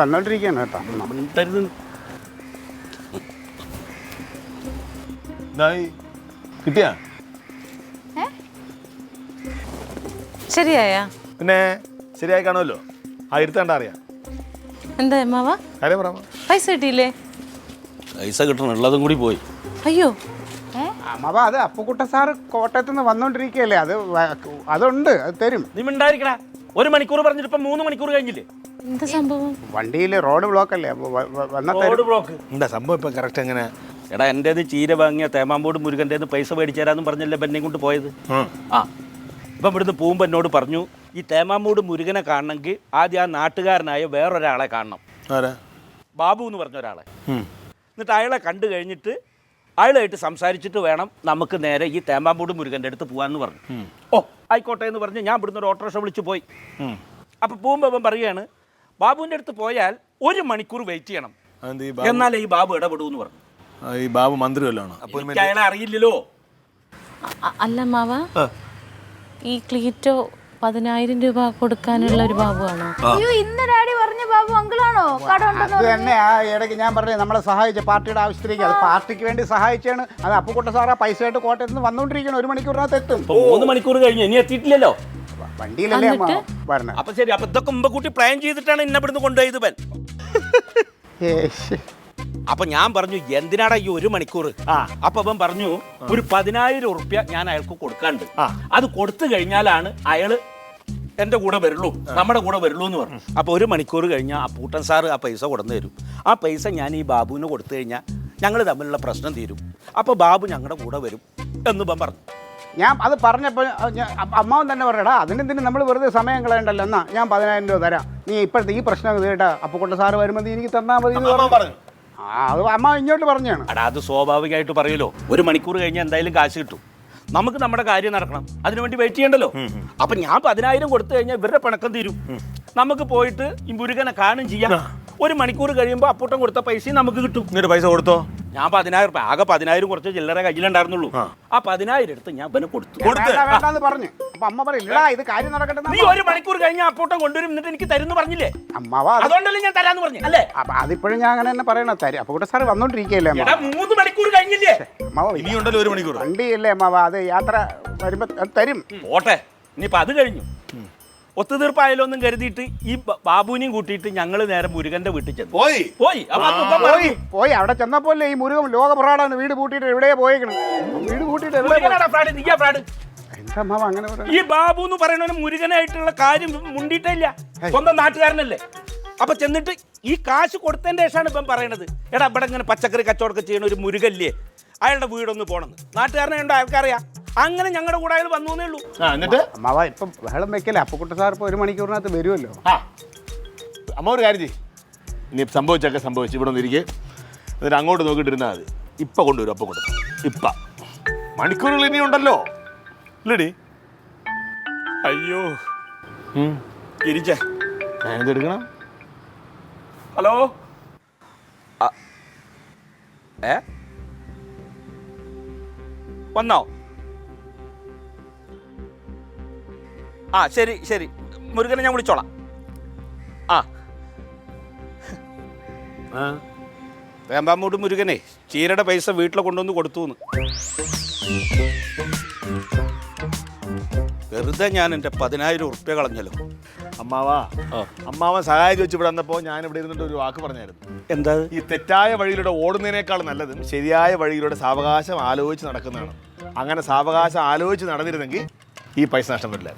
വന്നോണ്ടിരിക്കുകയാണ് കേട്ടോ. കിട്ടിയാ ശരിയായ പിന്നെ ശരിയായി കാണുമല്ലോ. ആ ഇരുത്തണ്ട അറിയാം. എന്താ അമ്മാവ കാര്യം പറയാമോ? പൈസ കിട്ടിയില്ലേ? പൈസ കിട്ടണം, ഉള്ളതും കൂടി പോയി. അയ്യോ അമ്മാവ അത് അപ്പുക്കുട്ട സാറ് കോട്ടയത്ത് നിന്ന് വന്നോണ്ടിരിക്കുകയല്ലേ, അതുണ്ട്, അത് തരും. നീ മിണ്ടായിരിക്കടാ. 1 മണിക്കൂർ പറഞ്ഞിട്ട് ഇപ്പം 3 മണിക്കൂർ കഴിഞ്ഞില്ലേ? എന്താ സംഭവം? വണ്ടിയിൽ റോഡ് ബ്ലോക്ക് അല്ലേ, റോഡ് ബ്ലോക്ക്. എന്താ സംഭവം ഇപ്പം കറക്റ്റ് എങ്ങനെ? എടാ എൻ്റെ ചീര വാങ്ങിയ തേമാമ്പോട് മുരുകൻ്റെ പൈസ മേടിച്ചു തരാമെന്ന് പറഞ്ഞല്ലേ എന്നെ കൊണ്ട് പോയത്. ആ ഇപ്പം ഇവിടുന്ന് പോകുമ്പോൾ എന്നോട് പറഞ്ഞു, ഈ തേമാമ്പൂട് മുരുകനെ കാണണമെങ്കിൽ ആദ്യം ആ നാട്ടുകാരനായ വേറൊരാളെ കാണണം. ബാബു എന്ന് പറഞ്ഞ ഒരാളെ. എന്നിട്ട് അയാളെ കണ്ടു കഴിഞ്ഞിട്ട് അയാളായിട്ട് സംസാരിച്ചിട്ട് വേണം നമുക്ക് നേരെ ഈ തേമാമ്പൂട് മുരുകൻ്റെ അടുത്ത് പോകാമെന്ന് പറഞ്ഞു. ഓ ആയിക്കോട്ടെ എന്ന് പറഞ്ഞ് ഞാൻ ഇവിടുന്ന് ഒരു ഓട്ടോറിക്ഷ വിളിച്ച് പോയി. അപ്പോൾ പോകുമ്പോൾ അവൻ പറയുകയാണ്, ബാബുവിൻ്റെ അടുത്ത് പോയാൽ 1 മണിക്കൂർ വെയിറ്റ് ചെയ്യണം, എന്നാലേ ഈ ബാബു ഇടപെടൂ എന്ന് പറഞ്ഞു. ഈ ബാബു മന്ത്രി വല്ലതാണോ? അപ്പോൾ അയാളെ അറിയില്ലല്ലോ. അല്ല അമ്മാവ, ഈ ക്ലീറ്റോ 10,000 രൂപ കൊടുക്കാനുള്ള ഒരു ബാബുവാണോ? അയ്യോ, ഇന്ന് ഡാഡി പറഞ്ഞ ബാബു അങ്കിളാണോ? അത് തന്നെ ആ ഇടയ്ക്ക് ഞാൻ പറഞ്ഞത് നമ്മളെ സഹായിച്ച പാർട്ടിയുടെ ആവശ്യത്തിലേക്ക്, അത് പാർട്ടിക്ക് വേണ്ടി സഹായിച്ചാണ്. അത് അപ്പുക്കുട്ട സാറാ പൈസ ആയിട്ട് കോട്ടയത്ത് നിന്ന് വന്നോണ്ടിരിക്കണം. 1 മണിക്കൂറിനകത്ത് എത്തും. 3 മണിക്കൂർ കഴിഞ്ഞ് ഇനി എത്തിയിട്ടില്ലല്ലോ. വണ്ടിയിലല്ലേ അമ്മ പറഞ്ഞത്? അപ്പൊ ശരി, അപ്പൊ ഇതൊക്കെ മുമ്പ് കൂട്ടി പ്ലാൻ ചെയ്തിട്ടാണ് ഇന്നെ ഇവിടുന്ന് കൊണ്ടുപോയത് ഇവൻ. അപ്പൊ ഞാൻ പറഞ്ഞു, എന്തിനാടാ ഈ 1 മണിക്കൂർ? അപ്പൊ അവൻ പറഞ്ഞു, ഒരു 10,000 ഉറുപ്യ ഞാൻ അയാൾക്ക് കൊടുക്കാണ്ട്, അത് കൊടുത്തു കഴിഞ്ഞാലാണ് അയാള് എന്റെ കൂടെ വരുള്ളൂ, നമ്മുടെ കൂടെ വരുള്ളൂ എന്ന് പറഞ്ഞു. അപ്പൊ 1 മണിക്കൂർ കഴിഞ്ഞാൽ ആ പൂട്ടൻ സാറ് ആ പൈസ കൊടുന്നു തരും. ആ പൈസ ഞാൻ ഈ ബാബുവിന് കൊടുത്തു കഴിഞ്ഞാൽ ഞങ്ങൾ തമ്മിലുള്ള പ്രശ്നം തീരും. അപ്പൊ ബാബു ഞങ്ങളുടെ കൂടെ വരും എന്ന് ഇവൻ പറഞ്ഞു. ഞാൻ അത് പറഞ്ഞപ്പോൾ അമ്മാവൻ തന്നെ പറയടാ, അതിനെന്തിനും നമ്മൾ വെറുതെ സമയം കളയണ്ടല്ലോ, എന്നാ ഞാൻ 10,000 രൂപ തരാം, നീ ഇപ്പോഴത്തെ ഈ പ്രശ്നം കേട്ടാ അപ്പുക്കുട്ട സാറ് വരുമ്പോൾ നീ എനിക്ക് തന്നാൽ മതി എന്ന് പറഞ്ഞു. അത് അമ്മ ഇങ്ങോട്ട് പറഞ്ഞാണ്. എടാ അത് സ്വാഭാവികമായിട്ട് പറയുമല്ലോ, 1 മണിക്കൂർ കഴിഞ്ഞാൽ എന്തായാലും കാശ് കിട്ടും, നമുക്ക് നമ്മുടെ കാര്യം നടക്കണം, അതിനുവേണ്ടി വെയിറ്റ് ചെയ്യണ്ടല്ലോ. അപ്പൊ ഞാൻ 10,000 കൊടുത്തു കഴിഞ്ഞാൽ ഇവരുടെ പിണക്കം തീരും, നമുക്ക് പോയിട്ട് ഈ മുരുകനെ കാണും ചെയ്യാം. 1 മണിക്കൂർ കഴിയുമ്പോൾ അപ്പൂട്ടം കൊടുത്ത പൈസയും നമുക്ക് കിട്ടും. എന്നിട്ട് പൈസ കൊടുത്തോ? ഞാൻ 10,000 രൂപ, ആകെ 10,000 കുറച്ച് ചില്ലറ കയ്യിലുണ്ടായിരുന്നുള്ളൂ. ആ 10,000 എടുത്ത് ഞാൻ ഇവന് കൊടുത്തു. വേണ്ടാന്ന് പറഞ്ഞു. അപ്പൊ അമ്മ പറയില്ലടാ, ഇത് കാര്യം നടക്കട്ടെ. നീ 1 മണിക്കൂർ കഴിഞ്ഞാൽ അപ്പൂട്ടം കൊണ്ടുവരും, എന്നിട്ട് എനിക്ക് തരുന്നു പറഞ്ഞില്ലേ? അമ്മാവ അതുകൊണ്ടല്ലേ ഞാൻ തരാന്ന് പറഞ്ഞു അല്ലേ? അപ്പൊ അതിപ്പോഴും ഞാൻ അങ്ങനെ തന്നെ പറയണ തരും. അപ്പുക്കുട്ട സാറ് വന്നോണ്ടിരിക്കുകയല്ലേ അമ്മ. 3 മണിക്കൂർ കഴിഞ്ഞില്ലേ? ഇനിയുണ്ടല്ലോ 1 മണിക്കൂർ. വണ്ടിയല്ലേ അമ്മാവ, അത് യാത്ര വരുമ്പോ തരും. ഓട്ടെ, ഇനിയിപ്പോ അത് കഴിഞ്ഞു. ഒത്തുതീർപ്പായാലോ എന്നും കരുതിയിട്ട് ഈ ബാബുവിനെയും കൂട്ടിയിട്ട് ഞങ്ങൾ നേരെ മുരുകന്റെ വീട്ടിൽ ചെന്നു. പോയി അവിടെ ചെന്നപ്പോലെ ഈ മുരുകൻ ലോകപ്രാടാണ്, വീട് പൂട്ടിയിട്ട് എവിടെയാ പോയേക്കണം. വീട് പൂട്ടിയിട്ട് എന്താ അമ്മാവ അങ്ങനെ പറയുന്നത്? ഈ ബാബു എന്ന് പറയുന്നവന് മുരുകനായിട്ടുള്ള കാര്യം മുണ്ടിയിട്ടില്ല, സ്വന്തം നാട്ടുകാരനല്ലേ. അപ്പൊ ചെന്നിട്ട് ഈ കാശ് കൊടുത്തതിന്റെ ശേഷമാണ് ഇപ്പം പറയണത്, എടാ ഇവിടെ ഇങ്ങനെ പച്ചക്കറി കച്ചവടമൊക്കെ ചെയ്യണ ഒരു മുരുകല്ലേ, അയാളുടെ വീടൊന്ന് പോണെന്ന്. നാട്ടുകാരനെ ഉണ്ടോ അയാൾക്കറിയാം. അങ്ങനെ ഞങ്ങളുടെ കൂടെ അയാൾ വന്നേ ഉള്ളൂ. എന്നിട്ട് അമ്മാവ ഇപ്പം ബഹളം വെക്കല്ലേ, അപ്പുക്കുട്ട സാർ ഇപ്പൊ 1 മണിക്കൂറിനകത്ത് വരുമല്ലോ. അമ്മ ഒരു കാര്യം ചെയ്യും, ഇനി സംഭവിച്ചൊക്കെ സംഭവിച്ചു, ഇവിടെ ഒന്ന് ഇരിക്കേ, എന്നിട്ട് അങ്ങോട്ട് നോക്കിയിട്ടിരുന്നാൽ മതി. ഇപ്പം കൊണ്ടുവരും, അപ്പം കൊടുക്കും. ഇപ്പം മണിക്കൂറുകൾ ഇനി ഉണ്ടല്ലോ ഇല്ലടി. അയ്യോ ഇരിച്ചേ, ഞാനെടുക്കണം. ഹലോ, വന്നോ? ആ ശരി ശരി, മുരുകനെ ഞാൻ വിളിച്ചോളാം. ആ വേമ്പാമൂട് മുരുകനെ ചീരയുടെ പൈസ വീട്ടിൽ കൊണ്ടുവന്ന് കൊടുത്തു. വെറുതെ ഞാൻ എൻ്റെ 10,000 ഉറുപ്യ കളഞ്ഞല്ലോ. അമ്മാവൻ സഹായം ചോദിച്ചു ഇവിടെ വന്നപ്പോൾ ഞാൻ ഇവിടെ ഇരുന്നിട്ട് ഒരു വാക്ക് പറഞ്ഞായിരുന്നു. എന്താ? ഈ തെറ്റായ വഴിയിലൂടെ ഓടുന്നതിനേക്കാൾ നല്ലതും ശരിയായ വഴിയിലൂടെ സാവകാശം ആലോചിച്ച് നടക്കുന്നതാണ്. അങ്ങനെ സാവകാശം ആലോചിച്ച് നടന്നിരുന്നെങ്കിൽ ഈ പൈസ നഷ്ടം വരില്ല.